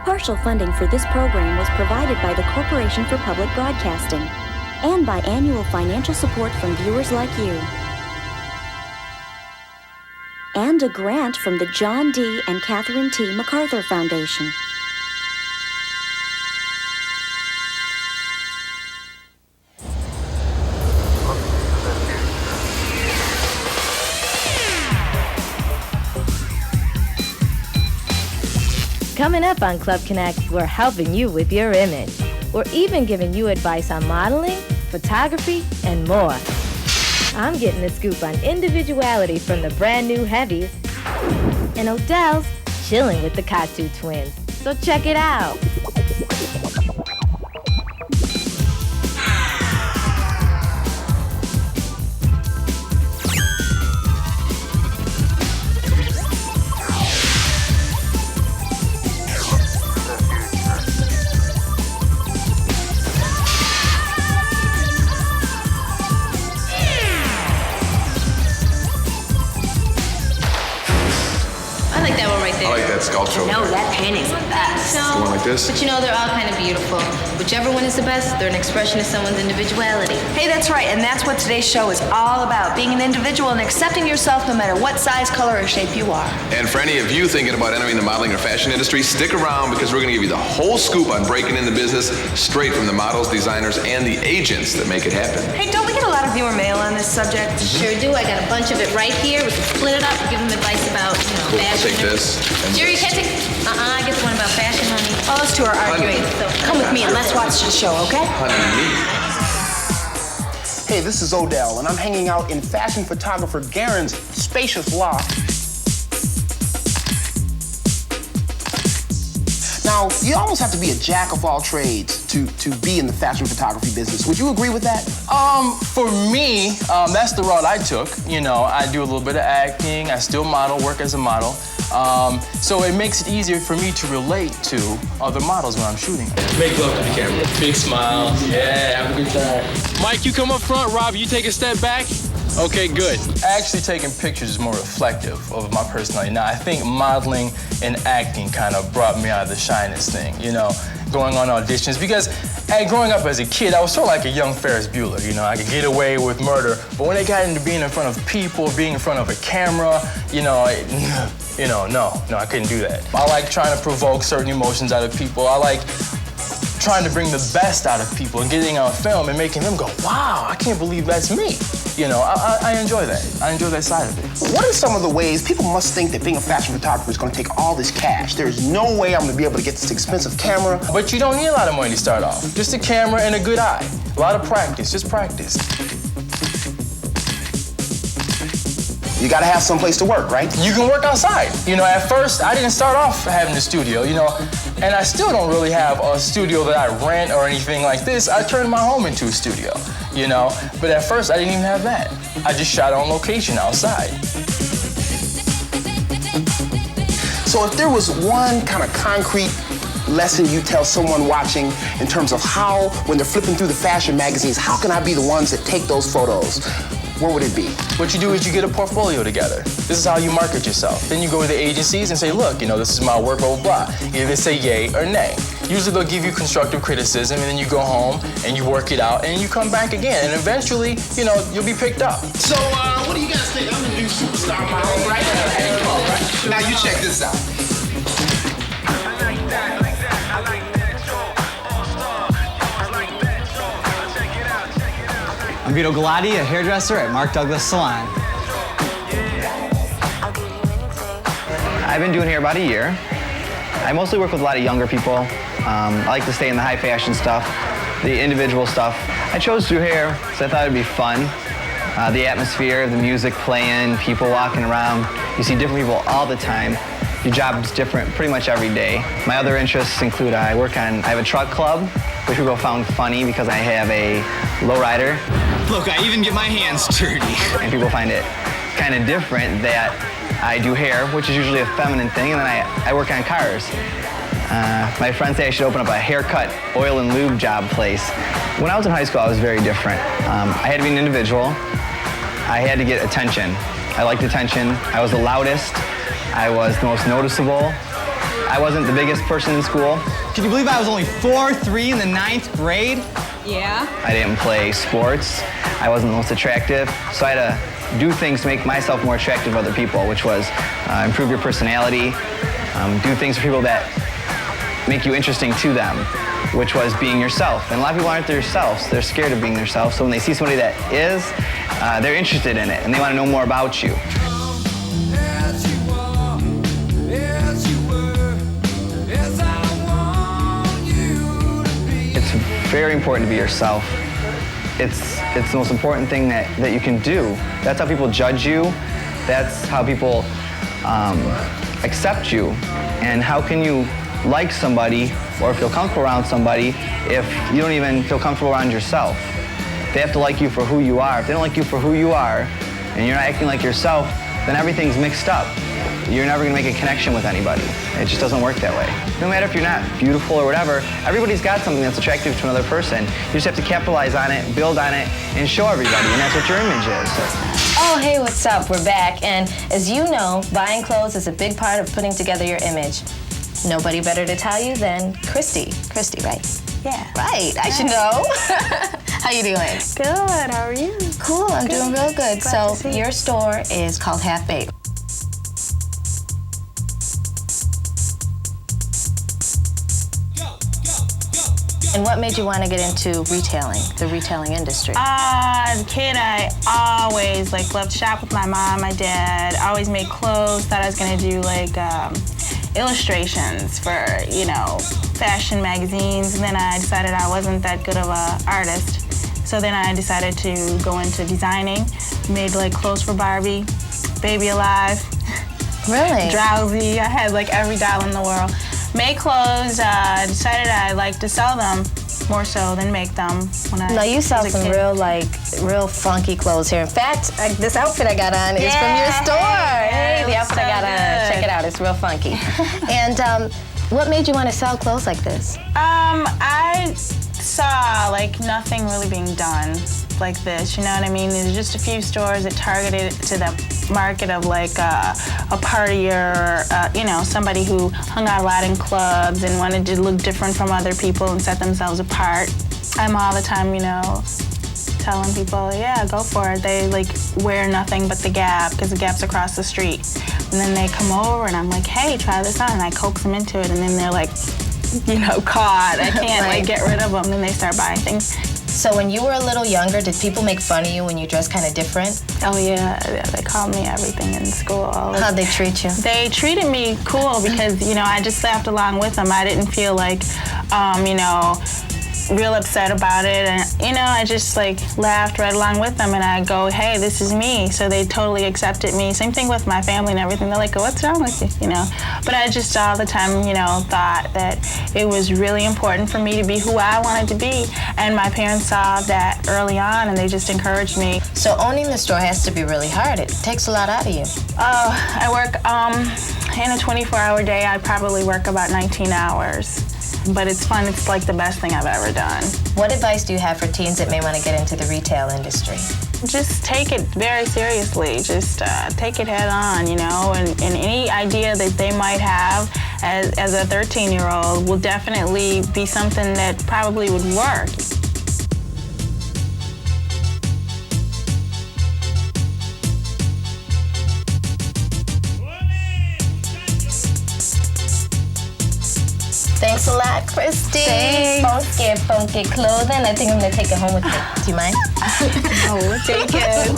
Partial funding for this program was provided by the Corporation for Public Broadcasting and by annual financial support from viewers like you. And a grant from the John D. and Catherine T. MacArthur Foundation. Coming up on Club Connect, we're helping you with your image. We're even giving you advice on modeling, photography, and more. I'm getting the scoop on individuality from the Brand New Heavies. And Odell's chilling with the Cocteau Twins. So check it out. Sculpture. No, that painting's the best. The one like this? But you know, they're all kind of beautiful. Whichever one is the best, they're an expression of someone's individuality. Hey, that's right, and that's what today's show is all about, being an individual and accepting yourself no matter what size, color, or shape you are. And for any of you thinking about entering the modeling or fashion industry, stick around because we're going to give you the whole scoop on breaking into business straight from the models, designers, and the agents that make it happen. Hey, don't we get a lot of viewer mail on this subject? Sure do. I got a bunch of it right here. We can split it up and give them advice about, Cool. fashion. Take this. Jerry, you can't take... I get the one about fashion, honey. Oh, those two are arguing. So come with me and let's watch the show, okay? Hey, this is Odell, and I'm hanging out in fashion photographer Garrin's spacious loft. Now, you almost have to be a jack of all trades to be in the fashion photography business. Would you agree with that? For me, that's the route I took. You know, I do a little bit of acting, I still model, work as a model. So it makes it easier for me to relate to other models when I'm shooting. Make love to the camera. Big smile. Yeah, have a good time. Mike, you come up front. Rob, you take a step back. Okay, good. Actually, taking pictures is more reflective of my personality. Now, I think modeling and acting kind of brought me out of the shyness thing, you know, going on auditions. Because growing up as a kid, I was sort of like a young Ferris Bueller, you know, I could get away with murder. But when it got into being in front of people, being in front of a camera, no, I couldn't do that. I like trying to provoke certain emotions out of people. I like trying to bring the best out of people and getting on film and making them go, wow, I can't believe that's me. You know, I enjoy that. I enjoy that side of it. What are some of the ways people must think that being a fashion photographer is going to take all this cash? There's no way I'm going to be able to get this expensive camera. But you don't need a lot of money to start off. Just a camera and a good eye. A lot of practice, just practice. You got to have some place to work, right? You can work outside. You know, at first, I didn't start off having a studio, you know, and I still don't really have a studio that I rent or anything like this. I turned my home into a studio, you know, but at first, I didn't even have that. I just shot on location outside. So if there was one kind of concrete lesson you tell someone watching in terms of how, when they're flipping through the fashion magazines, how can I be the ones that take those photos? What would it be? What you do is you get a portfolio together. This is how you market yourself. Then you go to the agencies and say, look, you know, this is my work, blah, blah, blah. Either say yay or nay. Usually they'll give you constructive criticism and then you go home and you work it out and you come back again. And eventually, you know, you'll be picked up. So, what do you guys think? I'm the new superstar model, right? Right? Now you check this out. I'm Vito Galati, a hairdresser at Mark Douglas Salon. I've been doing hair about a year. I mostly work with a lot of younger people. I like to stay in the high fashion stuff, the individual stuff. I chose to do hair because I thought it'd be fun. The atmosphere, the music playing, people walking around. You see different people all the time. Your job's different pretty much every day. My other interests include I have a truck club, which people found funny because I have a lowrider. Look, I even get my hands dirty. And people find it kind of different that I do hair, which is usually a feminine thing, and then I work on cars. My friends say I should open up a haircut, oil and lube job place. When I was in high school, I was very different. I had to be an individual. I had to get attention. I liked attention. I was the loudest. I was the most noticeable. I wasn't the biggest person in school. Can you believe I was only 4'3" in the 9th grade? Yeah. I didn't play sports. I wasn't the most attractive, so I had to do things to make myself more attractive to other people, which was improve your personality, do things for people that make you interesting to them, which was being yourself. And a lot of people aren't themselves. They're scared of being themselves, so when they see somebody that is, they're interested in it, and they want to know more about you. It's very important to be yourself. It's the most important thing that you can do. That's how people judge you. That's how people accept you. And how can you like somebody or feel comfortable around somebody if you don't even feel comfortable around yourself? They have to like you for who you are. If they don't like you for who you are and you're not acting like yourself, then everything's mixed up. You're never gonna make a connection with anybody. It just doesn't work that way. No matter if you're not beautiful or whatever, everybody's got something that's attractive to another person. You just have to capitalize on it, build on it, and show everybody, and that's what your image is. Oh, hey, what's up? We're back, and as you know, buying clothes is a big part of putting together your image. Nobody better to tell you than Cristy. Cristy, right? Yeah. Right, I should know. How you doing? Good, how are you? Cool, I'm doing real good. Glad So your store is called Half Baked. And what made you want to get into retailing, the retailing industry? As a kid, I always loved to shop with my mom, my dad, always made clothes, thought I was gonna do illustrations for, fashion magazines, and then I decided I wasn't that good of an artist. So then I decided to go into designing, made clothes for Barbie, Baby Alive. Really? Drowsy, I had every doll in the world. Made clothes, decided I liked to sell them more so than make them when I No, you sell was a some kid. real funky clothes here. In fact, this outfit I got on is from your store. Hey, the outfit I got on, check it out, it's real funky. And what made you want to sell clothes like this? I saw nothing really being done like this, you know what I mean? There's just a few stores that targeted to the market of a partier, somebody who hung out a lot in clubs and wanted to look different from other people and set themselves apart. I'm all the time, telling people, yeah, go for it. They wear nothing but the Gap because the Gap's across the street. And then they come over and I'm like, hey, try this on, and I coax them into it, and then they're caught. I can't Right. get rid of them. Then they start buying things. So when you were a little younger, did people make fun of you when you dressed kind of different? Oh yeah, they called me everything in school. How'd they treat you? They treated me cool because, I just laughed along with them. I didn't feel real upset about it, and I just laughed right along with them, and I go, hey, this is me. So they totally accepted me. Same thing with my family and everything. They're like, what's wrong with you? But I just all the time thought that it was really important for me to be who I wanted to be, and my parents saw that early on, and they just encouraged me. So owning the store has to be really hard. It takes a lot out of you. I work in a 24-hour day. I probably work about 19 hours. But it's fun. It's the best thing I've ever done. What advice do you have for teens that may want to get into the retail industry? Just take it very seriously. Just take it head on, and any idea that they might have as a 13-year-old will definitely be something that probably would work. Thanks a lot, Cristy. Funky clothing. I think I'm gonna take it home with me. Do you mind? Oh, take it.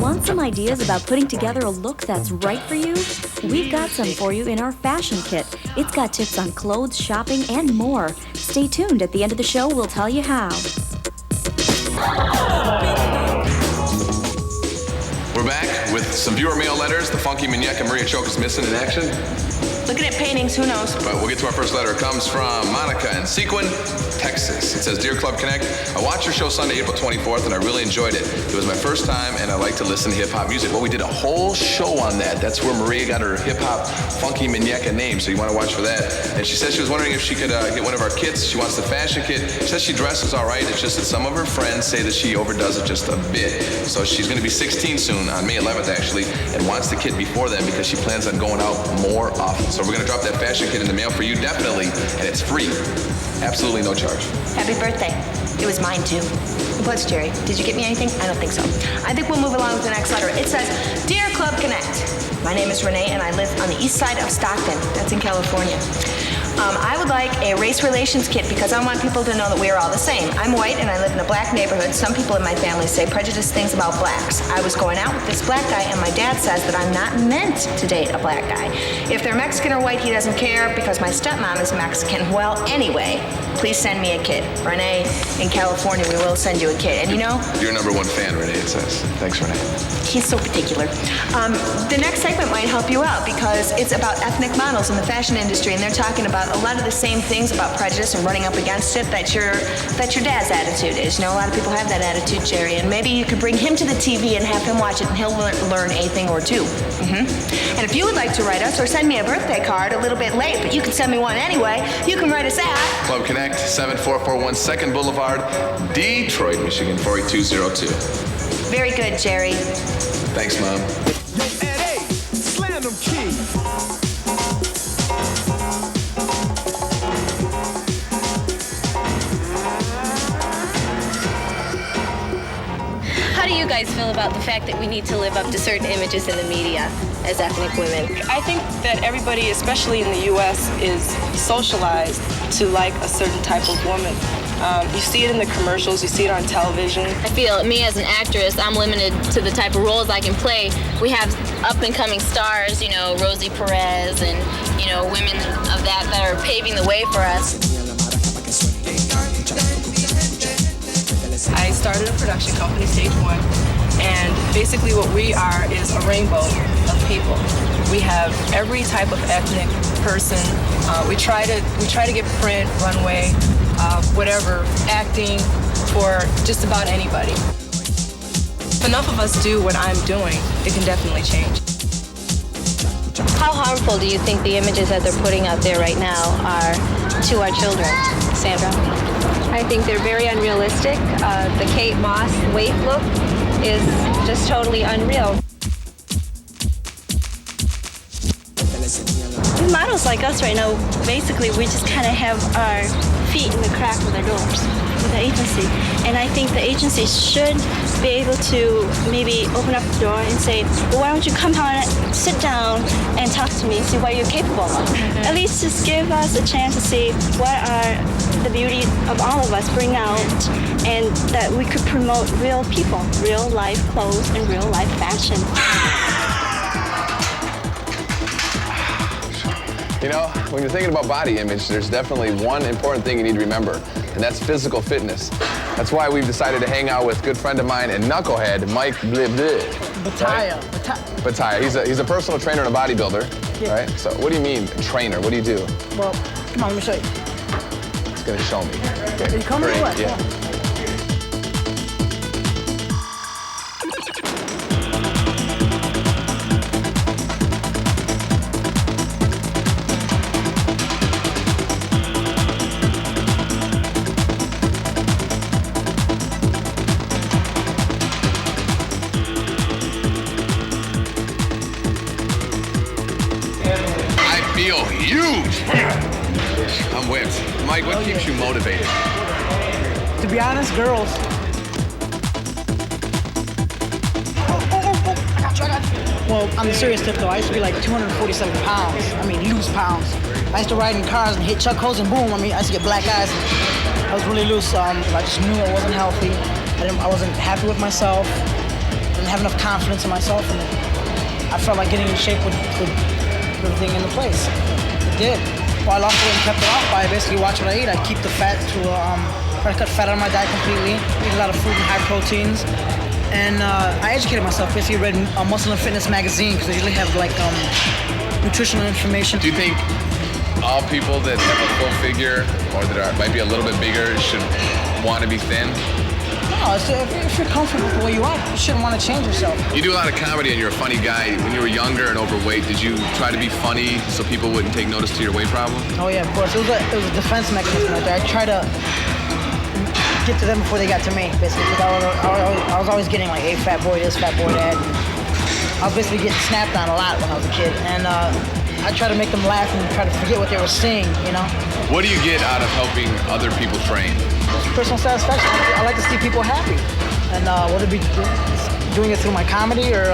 Want some ideas about putting together a look that's right for you? We've got some for you in our fashion kit. It's got tips on clothes, shopping, and more. Stay tuned. At the end of the show, we'll tell you how. We're back with some viewer mail letters. The funky Mignette and Maria Choke is missing in action. Looking at paintings, who knows? But we'll get to our first letter. It comes from Monica in Sequin, Texas. It says, Dear Club Connect, I watched your show Sunday, April 24th, and I really enjoyed it. It was my first time, and I like to listen to hip-hop music. Well, we did a whole show on that. That's where Maria got her hip-hop funky Mignette name, so you want to watch for that. And she said she was wondering if she could get one of our kits. She wants the fashion kit. She says she dresses all right. It's just that some of her friends say that she overdoes it just a bit. So she's going to be 16 soon, on May 11th, actually. actually, and wants the kit before then because she plans on going out more often. So we're gonna drop that fashion kit in the mail for you, definitely, and it's free. Absolutely no charge. Happy birthday. It was mine too. Plus, Jerry, did you get me anything? I don't think so. I think we'll move along with the next letter. It says, Dear Club Connect. My name is Renee and I live on the east side of Stockton. That's in California. I would like a race relations kit because I want people to know that we are all the same. I'm white and I live in a black neighborhood. Some people in my family say prejudiced things about blacks. I was going out with this black guy and my dad says that I'm not meant to date a black guy. If they're Mexican or white, he doesn't care because my stepmom is Mexican. Well, anyway, please send me a kit. Renee, in California, we will send you a kit. And you know? You're number one fan, Renee, it says. Thanks, Renee. He's so particular. The next segment might help you out because it's about ethnic models in the fashion industry, and they're talking about a lot of the same things about prejudice and running up against it that your dad's attitude is. You know, a lot of people have that attitude, Jerry, and maybe you could bring him to the TV and have him watch it, and he'll learn a thing or two. And if you would like to write us or send me a birthday card a little bit late, but you can send me one anyway, you can write us at Club Connect, 7441 2nd Boulevard, Detroit, Michigan, 48202. Very good, Jerry. Thanks, Mom. Slam them keys. How do you guys feel about the fact that we need to live up to certain images in the media as ethnic women? I think that everybody, especially in the U.S., is socialized to like a certain type of woman. You see it in the commercials, you see it on television. I feel me as an actress, I'm limited to the type of roles I can play. We have up-and-coming stars, you know, Rosie Perez and, you know, women of that are paving the way for us. I started a production company, Stage 1, and basically what we are is a rainbow of people. We have every type of ethnic person. We try to get print, runway, whatever, acting for just about anybody. If enough of us do what I'm doing, it can definitely change. How harmful do you think the images that they're putting out there right now are to our children? Sandra? I think they're very unrealistic. The Kate Moss weight look is just totally unreal. Models like us right now, basically, we just kind of have our feet in the crack of their doors with the agency. And I think the agency should be able to maybe open up the door and say, well, why don't you come on, sit down and talk to me and see what you're capable of. At least just give us a chance to see what are the beauty of all of us bring out, and that we could promote real people, real life clothes and real life fashion. You know, when you're thinking about body image, there's definitely one important thing you need to remember, and that's physical fitness. That's why we've decided to hang out with a good friend of mine and knucklehead, Mike Batayeh. Batayeh. He's a personal trainer and a bodybuilder, Yeah. right? So what do you mean, trainer? What do you do? Well, come on, let me show you. He's gonna show me. Are you coming or what? Yeah. Feel huge. I'm whipped. Mike, what keeps you motivated? To be honest, girls. Well, on the serious tip though, I used to be like 247 pounds. I mean, loose pounds. I used to ride in cars and hit Chuck holes and boom. I mean, I used to get black eyes. I was really loose. I just knew I wasn't healthy. I wasn't happy with myself. I didn't have enough confidence in myself, and I felt like getting in shape would everything into place. It did. Well, I lost weight and kept it off by basically watching what I eat. I keep the fat to, try to cut fat out of my diet completely. Eat a lot of food and high proteins. And I educated myself. Basically read Muscle and Fitness magazine because they usually have like nutritional information. Do you think all people that have a full figure or that might be a little bit bigger should want to be thin? No, if you're comfortable with the way you are, you shouldn't want to change yourself. You do a lot of comedy and you're a funny guy. When you were younger and overweight, did you try to be funny so people wouldn't take notice to your weight problem? Oh yeah, of course. It was a defense mechanism right there. I tried to get to them before they got to me, basically. Because I was always getting like, hey, fat boy this, fat boy that. I was basically getting snapped on a lot when I was a kid, and I try to make them laugh and try to forget what they were saying, you know? What do you get out of helping other people train? Personal satisfaction. I like to see people happy, and whether it be doing it through my comedy or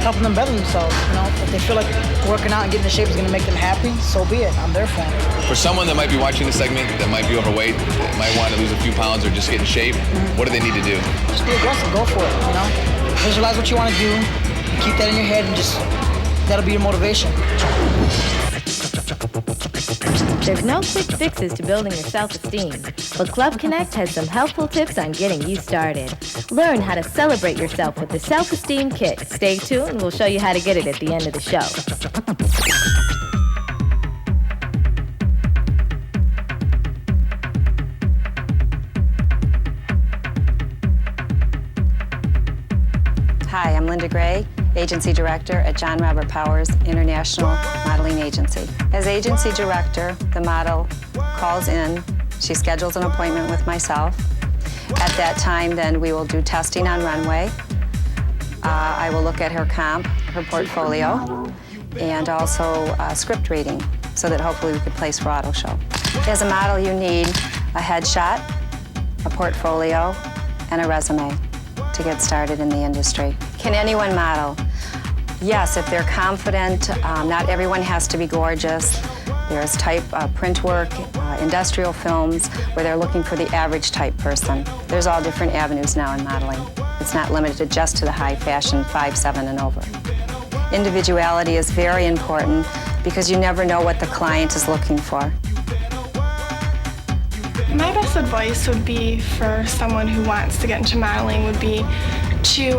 helping them better themselves, you know? If they feel like working out and getting in shape is gonna make them happy, so be it. I'm there for them. For someone that might be watching this segment, that might be overweight, that might want to lose a few pounds or just get in shape, what do they need to do? Just be aggressive, go for it, you know? Visualize what you want to do, keep that in your head, and just, that'll be your motivation. There's no quick fixes to building your self-esteem, but Club Connect has some helpful tips on getting you started. Learn how to celebrate yourself with the Self-Esteem Kit. Stay tuned, we'll show you how to get it at the end of the show. Hi, I'm Linda Gray, Agency Director at John Robert Powers International Modeling Agency. As Agency Director, the model calls in, she schedules an appointment with myself. At that time, then we will do testing on runway. I will look at her comp, her portfolio, and also script reading, so that hopefully we could place for auto show. As a model, you need a headshot, a portfolio, and a resume to get started in the industry. Can anyone model? Yes, if they're confident. Not everyone has to be gorgeous. There's print work, industrial films, where they're looking for the average type person. There's all different avenues now in modeling. It's not limited just to the high fashion 5'7" and over. Individuality is very important because you never know what the client is looking for. My best advice would be for someone who wants to get into modeling would be to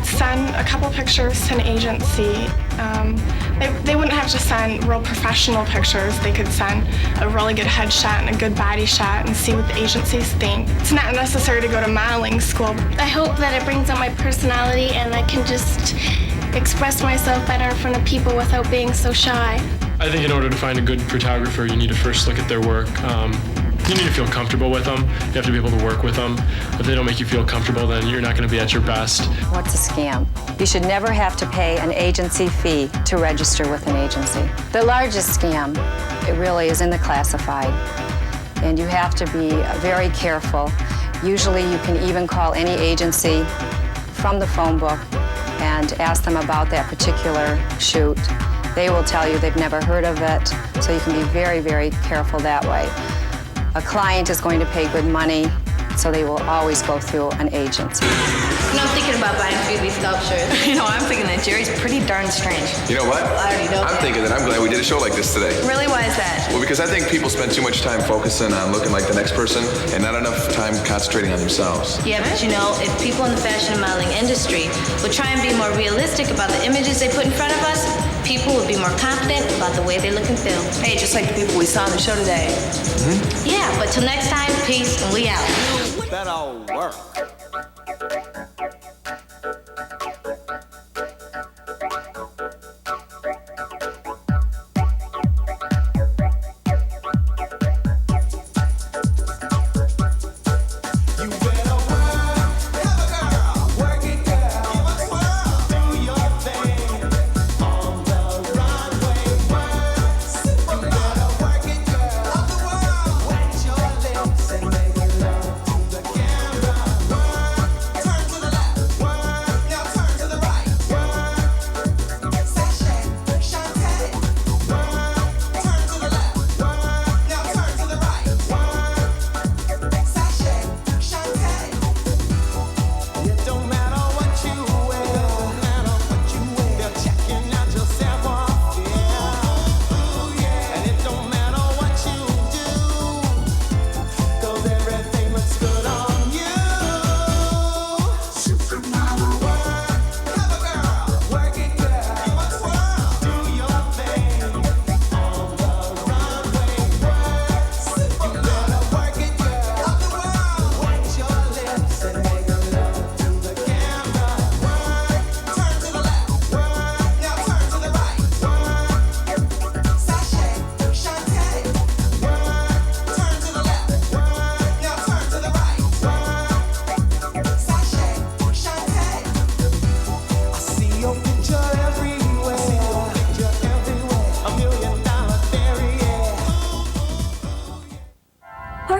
send a couple pictures to an agency. They wouldn't have to send real professional pictures. They could send a really good headshot and a good body shot and see what the agencies think. It's not necessary to go to modeling school. I hope that it brings out my personality and I can just express myself better in front of people without being so shy. I think in order to find a good photographer, you need to first look at their work. You need to feel comfortable with them. You have to be able to work with them. If they don't make you feel comfortable, then you're not going to be at your best. What's a scam? You should never have to pay an agency fee to register with an agency. The largest scam, it really is in the classified. And you have to be very careful. Usually you can even call any agency from the phone book and ask them about that particular shoot. They will tell you they've never heard of it, so you can be very, very careful that way. A client is going to pay good money, so they will always go through an agency. I'm thinking about buying a few of these sculptures. I'm thinking that Jerry's pretty darn strange. You know what? I already know I'm thinking that I'm glad we did a show like this today. Really? Why is that? Well, because I think people spend too much time focusing on looking like the next person and not enough time concentrating on themselves. Yeah, but if people in the fashion modeling industry would try and be more realistic about the images they put in front of us, people would be more confident about the way they look and feel. Hey, just like the people we saw on the show today. Yeah, but till next time, peace and we out. That'll work. Work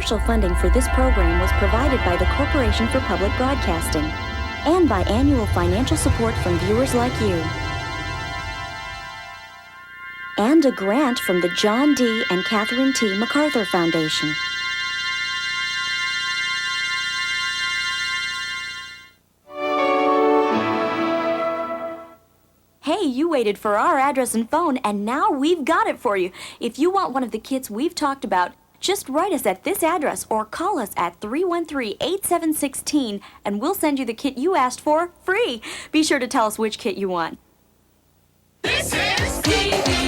Partial funding for this program was provided by the Corporation for Public Broadcasting and by annual financial support from viewers like you. And a grant from the John D. and Catherine T. MacArthur Foundation. Hey, you waited for our address and phone, and now we've got it for you. If you want one of the kits we've talked about, just write us at this address or call us at 313-8716, and we'll send you the kit you asked for free. Be sure to tell us which kit you want. This is PBS.